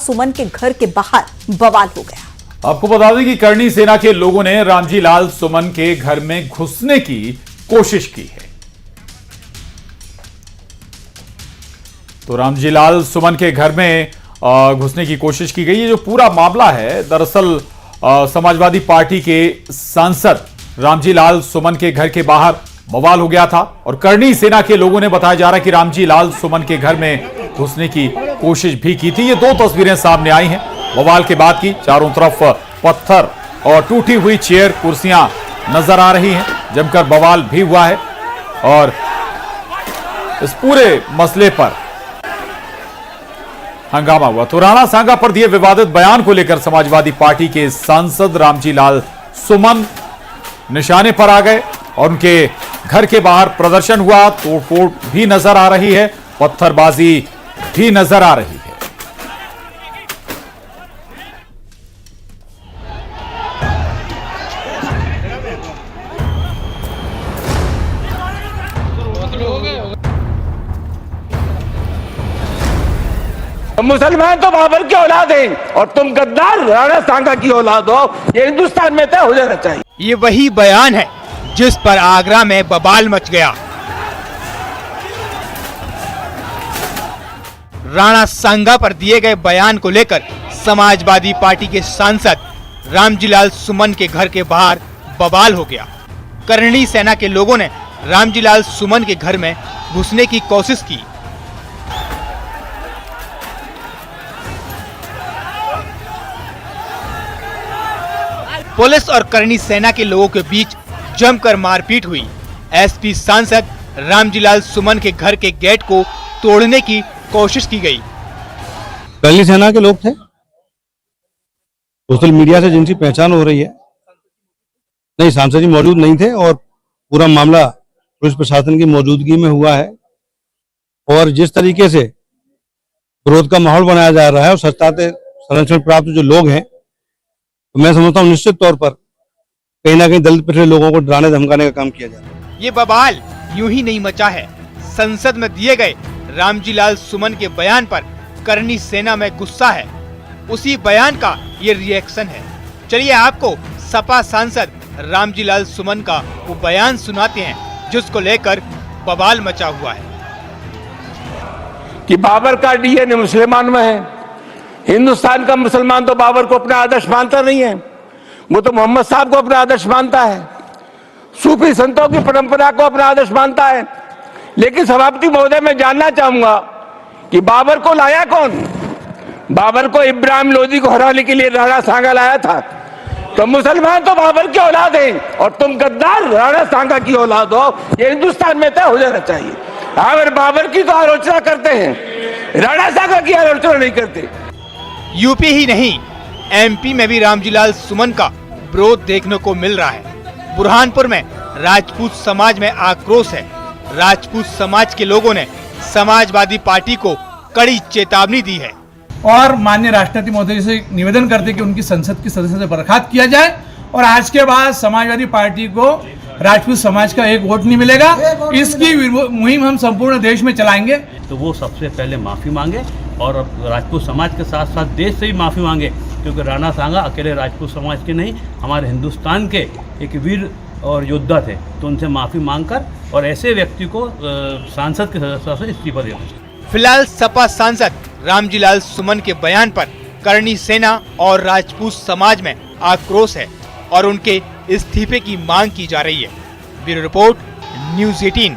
सुमन के घर के बाहर बवाल हो गया। आपको बता दें कि करणी सेना के लोगों ने रामजी लाल सुमन के घर में घुसने की कोशिश की है। तो रामजी लाल सुमन के घर में घुसने की कोशिश की गई। ये जो पूरा मामला है, दरअसल समाजवादी पार्टी के सांसद रामजी लाल सुमन के घर के बाहर बवाल हो गया था और करणी सेना के लोगों ने बताया जा रहा है कि रामजी लाल सुमन के घर में घुसने की कोशिश भी की थी। ये दो तस्वीरें सामने आई हैं बवाल के बाद की। चारों तरफ पत्थर और टूटी हुई चेयर कुर्सियां नजर आ रही हैं। जमकर बवाल भी हुआ है और इस पूरे मसले पर हंगामा हुआ। तो राणा सांगा पर दिए विवादित बयान को लेकर समाजवादी पार्टी के सांसद रामजी लाल सुमन निशाने पर आ गए और उनके घर के बाहर प्रदर्शन हुआ। तोड़फोड़ भी नजर आ रही है, पत्थरबाजी भी नजर आ रही है। मुसलमान तो बाबर की औलाद हैं और तुम गद्दार राणा सांगा की औलाद हो। ये हिंदुस्तान में तय हो जाना चाहिए। ये वही बयान है जिस पर आगरा में बवाल मच गया। राणा सांगा पर दिए गए बयान को लेकर समाजवादी पार्टी के सांसद रामजी लाल सुमन के घर के बाहर बवाल हो गया। करणी सेना के लोगों ने रामजी लाल सुमन के घर में घुसने की कोशिश की। पुलिस और करणी सेना के लोगों के बीच जमकर मारपीट हुई। एसपी सांसद रामजी लाल सुमन के घर के गेट को तोड़ने की कोशिश की गई। करणी सेना के लोग थे, सोशल मीडिया से जिनकी पहचान हो रही है। नहीं, सांसद जी मौजूद नहीं थे और पूरा मामला पुलिस प्रशासन की मौजूदगी में हुआ है। और जिस तरीके से विरोध का माहौल बनाया जा रहा है और सत्ता से संरक्षण प्राप्त जो लोग हैं, तो मैं समझता हूँ निश्चित तौर पर कहीं ना कहीं दलित पिछड़े लोगों को डराने धमकाने का काम किया जा रहा है। ये बवाल यूं ही नहीं मचा है। संसद में दिए गए रामजी लाल सुमन के बयान पर करणी सेना में गुस्सा है। उसी बयान का ये रिएक्शन है। चलिए आपको सपा सांसद रामजी लाल सुमन का वो बयान सुनाते हैं जिसको लेकर बवाल मचा हुआ है। कि बाबर का डीएनए मुसलमान में है। हिंदुस्तान का मुसलमान तो बाबर को अपना आदर्श मानता नहीं है, वो तो मोहम्मद साहब को अपना आदर्श मानता है, सूफी संतों की परंपरा को अपना आदर्श मानता है। लेकिन सभापति महोदय, मैं जानना चाहूंगा कि बाबर को लाया कौन? बाबर को इब्राहिम लोदी को हराने के लिए राणा सांगा लाया था। तो मुसलमान तो बाबर की औलाद हैं और तुम गद्दार राणा सांगा की औलाद हो। ये हिंदुस्तान में तय हो जाना चाहिए। अगर बाबर की तो आलोचना करते हैं, राणा सांगा की आलोचना नहीं करते। यूपी ही नहीं, एमपी में भी रामजी लाल सुमन का विरोध देखने को मिल रहा है। बुरहानपुर में राजपूत समाज में आक्रोश है। राजपूत समाज के लोगों ने समाजवादी पार्टी को कड़ी चेतावनी दी है और माननीय राष्ट्रपति महोदय से निवेदन करते कि उनकी संसद की सदस्य से बर्खास्त किया जाए और आज के बाद समाजवादी पार्टी को राजपूत समाज का एक वोट नहीं मिलेगा। इसकी मुहिम हम संपूर्ण देश में चलाएंगे। तो वो सबसे पहले माफी मांगे और राजपूत समाज के साथ साथ देश से भी माफी मांगे, क्योंकि राणा सांगा अकेले राजपूत समाज के नहीं, हमारे हिंदुस्तान के एक वीर और योद्धा थे। तो उनसे माफी मांगकर और ऐसे व्यक्ति को सांसद के सदस्यता से इस्तीफा देना चाहिए। फिलहाल सपा सांसद रामजी लाल सुमन के बयान पर करणी सेना और राजपूत समाज में आक्रोश है और उनके इस्तीफे की मांग की जा रही है। Bureau report, news 18।